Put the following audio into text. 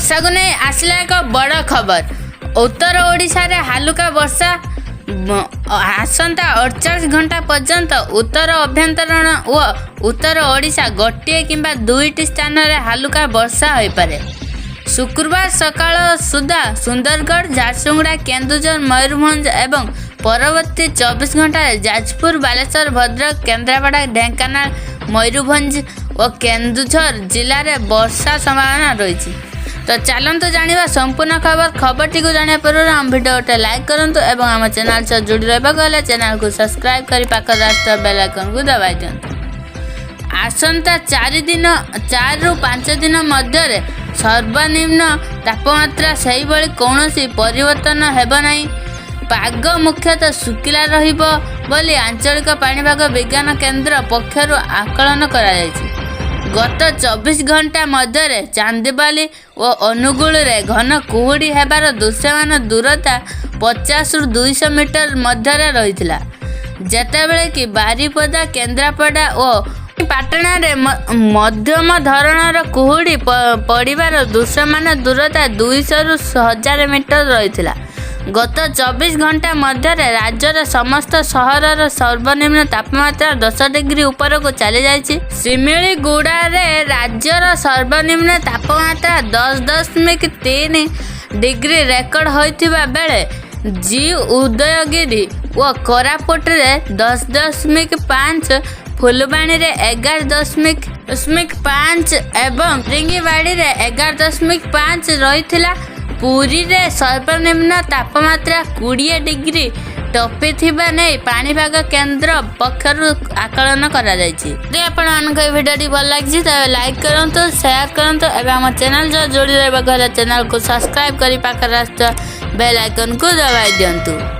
वर्षा को नहीं आसला एक बड़ खबर। उत्तर ओडिशा रे हालुका वर्षा आसंता 48 घंटा पर्यंत उत्तर अभ्यंतरण व उत्तर ओडिशा गोटे किंबा दुईटी स्थान रे हालुका वर्षा हो पारे। शुक्रवार सकाळ सुधा सुंदरगढ़, झारसुगुड़ा, केन्दुझर, मयूरभंज एवं परवर्ती 24 घंटा जाजपुर, बालेश्वर, भद्रक, केन्द्रापड़ा, ढेंकानाल, मयूरभंज और केन्दुझर जिले में वर्षा संभावना रही। तो चलते जाना संपूर्ण खबरटी को जाना पूर्व आम भिडियो गोटे लाइक करूँ और आम चैनल सह जोड़ी रहा चैनल को सब्सक्राइब कर पाखर आसुवा बेल आइकन को दबाई दिंतु। आसंता 4 ରୁ 5 दिन मध्य सर्वनिम्न तापमात्रा से कौन परिवर्तन हेब नहीं। पाग मुख्यतः शुखिला रहिबो बोली आंचलिक पाणीपाग विज्ञान केन्द्र पक्षर आकलन करा जायछि। गत 24 घंटा मध्य चांदीबाली और अनुगुल रे घन कुहुड़ी हेबार दृश्यमान दूरता 50 ରୁ 200 मीटर मध्य रही। जेतेबेले कि बारिपदा, केन्द्रापड़ा और पाटना रे मध्यम धरणर कुहुड़ी पड़िबार दृश्यमान दूरता 200 ରୁ 1000 मीटर रही। गत 24 घंटा मध्य राज्यर समस्त सहरर सर्वनिम्न तापमात्रा 10 डिग्री ऊपर को चली जाइछि। सिमिलीगुड़ा रे राज्यर सर्वनिम्न तापमात्रा 10.3 डिग्री रेकर्ड होइथिबा बेले जी उदयगिरी व कोरापुट रे 10.5, फुलबाणी रे 11.5 एवं रिंगीबाड़ी रे 11.5 रही। पुरी रे सर्वनिम्न तापमात्रा 20 डिग्री टपी थिबा नहीं पाणीपाग केन्द्र पक्षर आकलन करा जायछि। यदि आपन भिडियो भल लगी तो लाइक करंतु, शेयर करंतु एवं हम चैनल जो जोड़ी रहबा चैनल को सब्सक्राइब करी पाखर बेल आइकन को दबाई दियंतु।